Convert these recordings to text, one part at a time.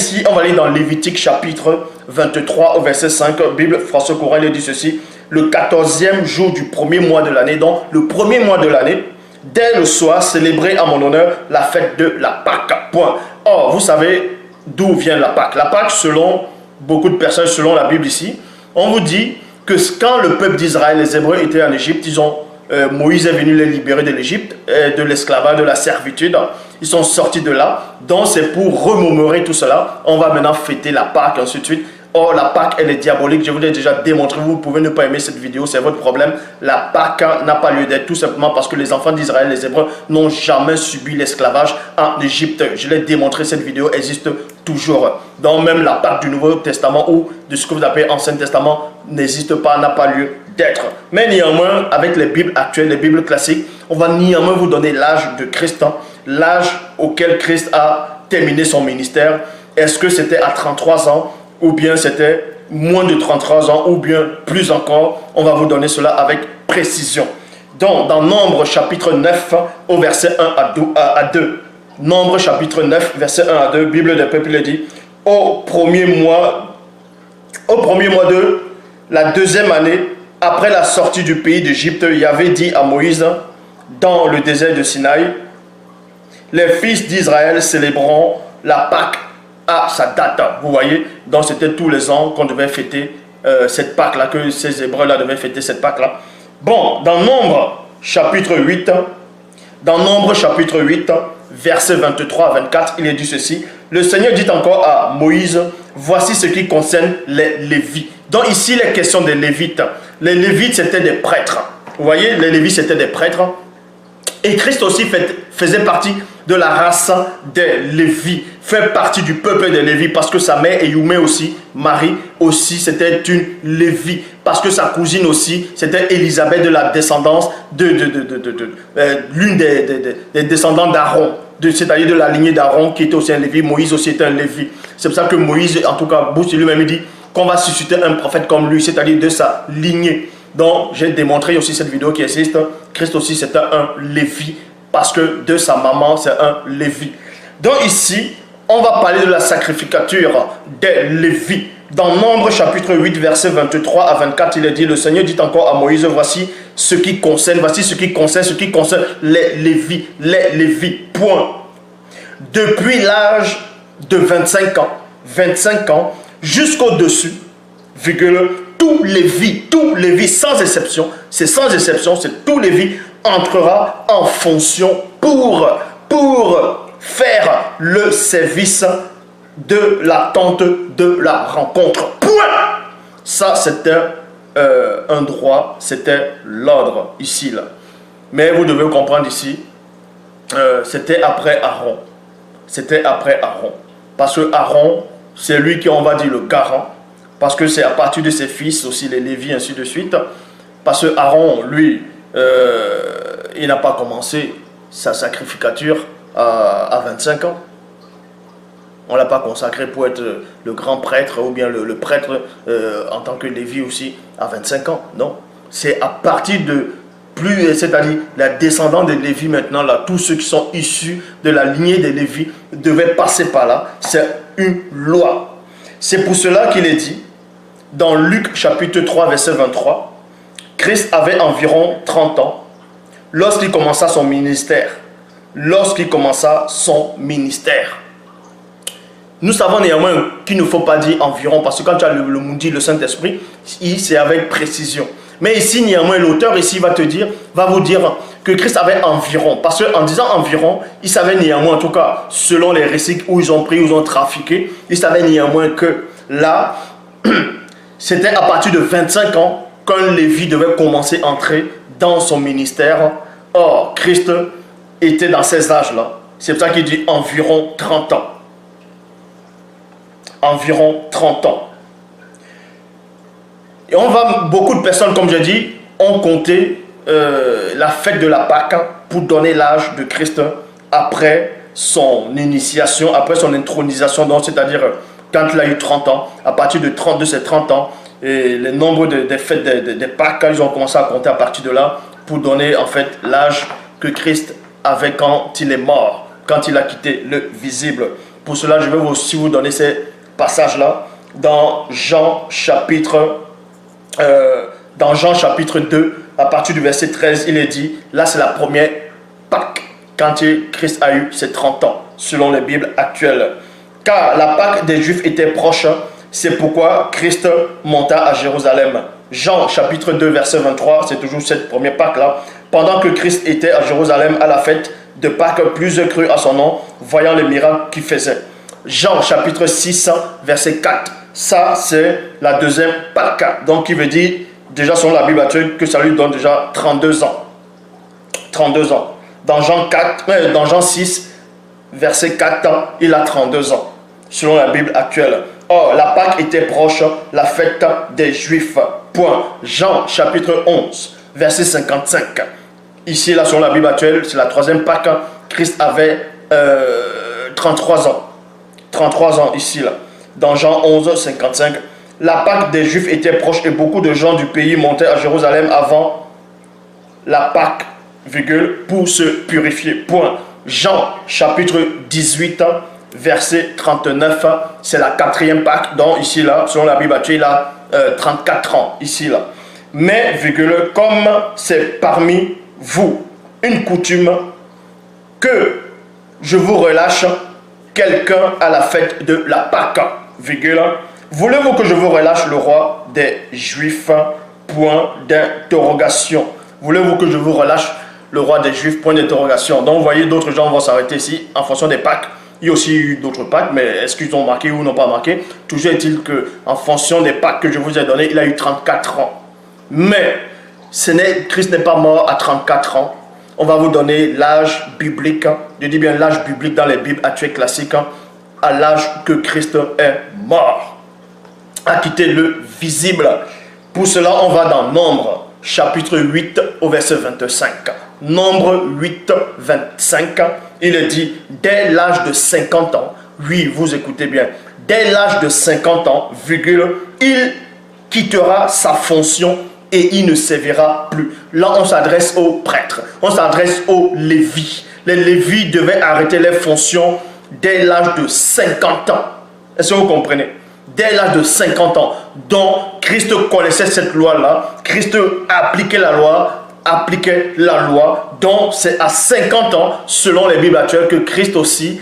ici, on va aller dans Lévitique chapitre 23 au verset 5. Bible François Courant, il dit ceci. Le 14e jour du premier mois de l'année, donc le premier mois de l'année, dès le soir, célébrez à mon honneur la fête de la Pâque. Point. Or, vous savez d'où vient la Pâque. La Pâque, selon beaucoup de personnes, selon la Bible ici, on vous dit que quand le peuple d'Israël, les Hébreux étaient en Égypte, Moïse est venu les libérer de l'Égypte, de l'esclavage, de la servitude. Ils sont sortis de là. Donc c'est pour remémorer tout cela. On va maintenant fêter la Pâque, ainsi de suite. Or, la Pâque, elle est diabolique. Je vous l'ai déjà démontré. Vous pouvez ne pas aimer cette vidéo, c'est votre problème. La Pâque n'a pas lieu d'être, tout simplement parce que les enfants d'Israël, les Hébreux, n'ont jamais subi l'esclavage en Égypte. Je l'ai démontré, cette vidéo existe toujours. Donc même la Pâque du Nouveau Testament ou de ce que vous appelez Ancien Testament n'existe pas, n'a pas lieu d'être. Mais néanmoins, avec les Bibles actuelles, les Bibles classiques, on va néanmoins vous donner l'âge de Christ, l'âge auquel Christ a terminé son ministère. Est-ce que c'était à 33 ans ou bien c'était moins de 33 ans ou bien plus encore? On va vous donner cela avec précision. Donc, dans Nombre chapitre 9 au verset 1 à 2. Nombre chapitre 9 verset 1 à 2, Bible des peuples dit, au premier mois de la deuxième année, après la sortie du pays d'Égypte, Yahvé dit à Moïse, dans le désert de Sinaï, les fils d'Israël célébreront la Pâque à sa date. Vous voyez, donc c'était tous les ans qu'on devait fêter cette Pâque-là, que ces Hébreux-là devaient fêter cette Pâque-là. Bon, dans Nombre chapitre 8, versets 23 à 24, il est dit ceci. Le Seigneur dit encore à Moïse, voici ce qui concerne les Lévites. Donc ici, les questions des Lévites. Les Lévites, c'était des prêtres. Vous voyez, les Lévites, c'était des prêtres. Et Christ aussi faisait partie de la race des Lévites, fait partie du peuple des Lévites, parce que sa mère, Éyoumé aussi, Marie aussi, c'était une Lévite, parce que sa cousine aussi, c'était Élisabeth de la descendance l'une des descendants d'Aaron, c'est-à-dire de la lignée d'Aaron, qui était aussi un Lévite. Moïse aussi était un Lévite. C'est pour ça que Moïse, en tout cas, Bouche lui-même dit qu'on va susciter un prophète comme lui, c'est-à-dire de sa lignée. Donc, j'ai démontré aussi cette vidéo qui existe. Christ aussi, c'était un Lévite, parce que de sa maman, c'est un Lévite. Donc ici, on va parler de la sacrificature des Lévites. Dans Nombre chapitre 8, versets 23 à 24, il est dit, le Seigneur dit encore à Moïse, voici ce qui concerne les Lévites, point. Depuis l'âge de 25 ans, jusqu'au-dessus, virgule, tous les vies, sans exception, c'est tous les vies entrera en fonction pour faire le service de la tente de la rencontre. Point. Ça, c'était un droit, c'était l'ordre ici, là. Mais vous devez comprendre ici, c'était après Aaron. C'était après Aaron. Parce que Aaron, c'est lui qui, on va dire, le garant. Parce que c'est à partir de ses fils aussi, les Lévites, ainsi de suite. Parce que Aaron, lui, il n'a pas commencé sa sacrificature à 25 ans. On ne l'a pas consacré pour être le grand prêtre ou bien le prêtre en tant que Lévi aussi à 25 ans. Non. C'est à partir de c'est-à-dire la descendance des Lévi maintenant, là, tous ceux qui sont issus de la lignée des Lévi devaient passer par là. C'est une loi. C'est pour cela qu'il est dit, dans Luc chapitre 3, verset 23, Christ avait environ 30 ans lorsqu'il commença son ministère. Nous savons néanmoins qu'il ne faut pas dire environ, parce que quand tu as le Moudi, le Saint-Esprit, c'est avec précision. Mais ici, néanmoins, l'auteur ici va vous dire que Christ avait environ. Parce qu'en disant environ, il savait néanmoins, en tout cas, selon les récits où ils ont pris, où ils ont trafiqué, il savait néanmoins que là, c'était à partir de 25 ans qu'un Lévi devait commencer à entrer dans son ministère. Or, Christ était dans ces âges-là. C'est pour ça qu'il dit environ 30 ans. Environ 30 ans. Et beaucoup de personnes, comme je dis, ont compté la fête de la Pâque pour donner l'âge de Christ après son initiation, après son intronisation, c'est-à-dire quand il a eu 30 ans, à partir de ces 30 ans, et le nombre des fêtes des Pâques, ils ont commencé à compter à partir de là pour donner en fait l'âge que Christ avait quand il est mort, quand il a quitté le visible. Pour cela, je vais aussi vous donner ces passages-là. Dans Jean chapitre 2, à partir du verset 13, il est dit, là c'est la première Pâque, quand Christ a eu ses 30 ans, selon les Bibles actuelles. Car la Pâque des Juifs était proche, c'est pourquoi Christ monta à Jérusalem. Jean chapitre 2, verset 23, c'est toujours cette première Pâque-là. Pendant que Christ était à Jérusalem à la fête de Pâques, plusieurs crurent à son nom, voyant les miracles qu'il faisait. Jean chapitre 6, verset 4. Ça, c'est la deuxième Pâque. Donc, il veut dire, déjà selon la Bible actuelle, que ça lui donne déjà 32 ans. 32 ans. Dans Jean 6, verset 4, il a 32 ans, selon la Bible actuelle. Or, la Pâque était proche, la fête des Juifs. Point. Jean chapitre 11, verset 55. Ici, là, selon la Bible actuelle, c'est la troisième Pâque. Christ avait 33 ans. 33 ans ici, là. Dans Jean 11, 55. La Pâque des Juifs était proche et beaucoup de gens du pays montaient à Jérusalem avant la Pâque, pour se purifier. Point. Jean chapitre 18, verset 39. C'est la quatrième Pâque. Donc ici, là, selon la Bible actuelle, il a 34 ans. Ici, là. Mais, comme c'est parmi vous une coutume que je vous relâche quelqu'un à la fête de la Pâque, voulez-vous que je vous relâche le roi des Juifs? Point d'interrogation. Voulez-vous que je vous relâche le roi des Juifs? Point d'interrogation. Donc vous voyez, d'autres gens vont s'arrêter ici en fonction des Pâques. Il y a aussi eu d'autres Pâques, mais est-ce qu'ils ont marqué ou n'ont pas marqué? Toujours est-il qu'en fonction des Pâques que je vous ai donné, il a eu 34 ans. Mais Christ n'est pas mort à 34 ans. On va vous donner l'âge biblique, je dis bien l'âge biblique dans les Bibles actuelles classiques, à l'âge que Christ est mort, a quitté le visible. Pour cela, on va dans Nombre, chapitre 8, au verset 25. Nombre 8, 25, il est dit, dès l'âge de 50 ans, oui, vous écoutez bien, dès l'âge de 50 ans, il quittera sa fonction et il ne servira plus. Là, on s'adresse aux prêtres, on s'adresse aux Lévites. Les Lévites devaient arrêter leurs fonctions dès l'âge de 50 ans. Est-ce que vous comprenez? Dès l'âge de 50 ans. Donc, Christ connaissait cette loi-là. Christ appliquait la loi. Donc, c'est à 50 ans, selon les Bibles actuelles, que Christ aussi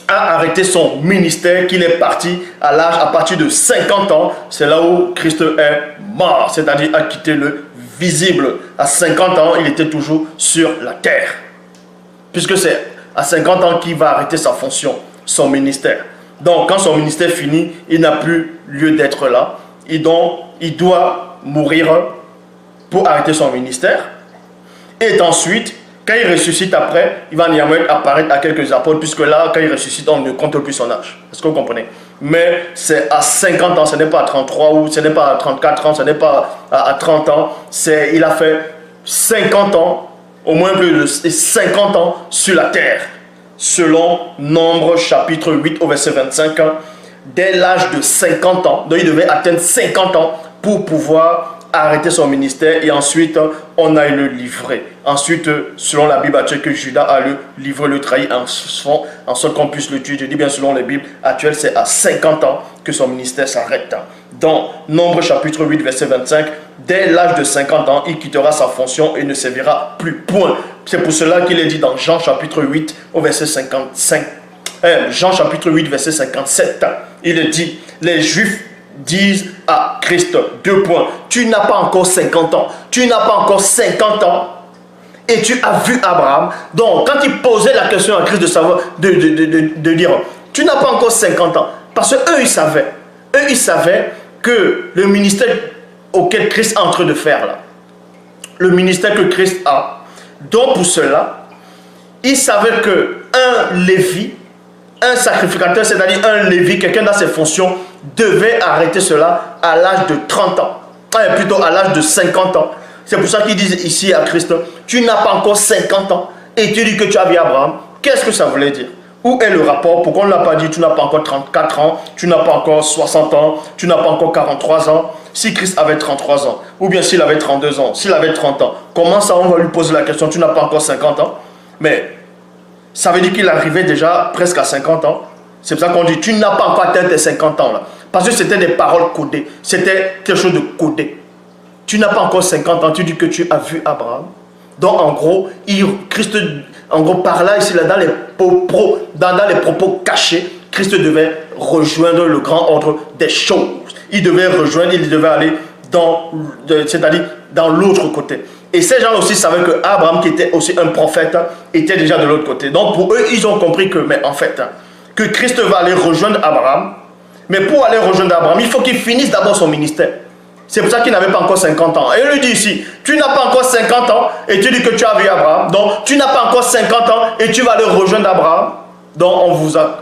a arrêté son ministère, qu'il est parti à partir de 50 ans. C'est là où Christ est mort, c'est-à-dire a quitté le visible. À 50 ans, il était toujours sur la terre. Puisque c'est à 50 ans qu'il va arrêter sa fonction, son ministère. Donc, quand son ministère finit, il n'a plus lieu d'être là. Et donc, il doit mourir pour arrêter son ministère. Et ensuite, quand il ressuscite après, il va néanmoins apparaître à quelques apôtres, puisque là, quand il ressuscite, on ne compte plus son âge. Est-ce que vous comprenez? Mais c'est à 50 ans, ce n'est pas à 33 ou ce n'est pas à 34 ans, ce n'est pas à 30 ans. Il a fait 50 ans, au moins plus de 50 ans sur la terre. Selon Nombre chapitre 8 au verset 25, dès l'âge de 50 ans, donc il devait atteindre 50 ans pour pouvoir arrêter son ministère et ensuite on a le livré. Ensuite, selon la Bible actuelle, que Judas a le livré, le trahi en sorte qu'on puisse le tuer. Je dis bien selon les Bibles actuelles, c'est à 50 ans que son ministère s'arrête. Dans Nombre chapitre 8 verset 25, dès l'âge de 50 ans, il quittera sa fonction et ne servira plus. Point. C'est pour cela qu'il est dit dans Jean chapitre 8 au verset 55. Jean chapitre 8 verset 57. Il est dit, les Juifs disent à Christ, 2 points, tu n'as pas encore 50 ans, tu n'as pas encore 50 ans et tu as vu Abraham. Donc quand il posait la question à Christ de savoir, de dire, tu n'as pas encore 50 ans, parce qu'eux ils savaient que le ministère auquel Christ est en train de faire là, le ministère que Christ a, donc pour cela, ils savaient que un Lévi, un sacrificateur, c'est-à-dire un Lévi, quelqu'un dans ses fonctions, devait arrêter cela à l'âge de 30 ans, plutôt à l'âge de 50 ans. C'est pour ça qu'ils disent ici à Christ, tu n'as pas encore 50 ans et tu dis que tu as vu Abraham. Qu'est-ce que ça voulait dire? Où est le rapport? Pourquoi on ne l'a pas dit, tu n'as pas encore 34 ans, tu n'as pas encore 60 ans, tu n'as pas encore 43 ans? Si Christ avait 33 ans, ou bien s'il avait 32 ans, s'il avait 30 ans, comment ça on va lui poser la question, tu n'as pas encore 50 ans? Mais Ça veut dire qu'il arrivait déjà presque à 50 ans. C'est pour ça qu'on dit, tu n'as pas encore atteint tes 50 ans là. Parce que c'était des paroles codées. C'était quelque chose de codé. Tu n'as pas encore 50 ans, tu dis que tu as vu Abraham. Donc en gros, Christ, en gros par là, ici, là, dans les propos cachés, Christ devait rejoindre le grand ordre des choses. Il devait rejoindre, il devait aller c'est-à-dire dans l'autre côté. Et ces gens aussi savaient que Abraham, qui était aussi un prophète, était déjà de l'autre côté. Donc pour eux, ils ont compris que, mais en fait, que Christ va aller rejoindre Abraham. Mais pour aller rejoindre Abraham, il faut qu'il finisse d'abord son ministère. C'est pour ça qu'il n'avait pas encore 50 ans. Et il lui dit ici, tu n'as pas encore 50 ans et tu dis que tu as vu Abraham. Donc tu n'as pas encore 50 ans et tu vas aller rejoindre Abraham. Donc on vous a...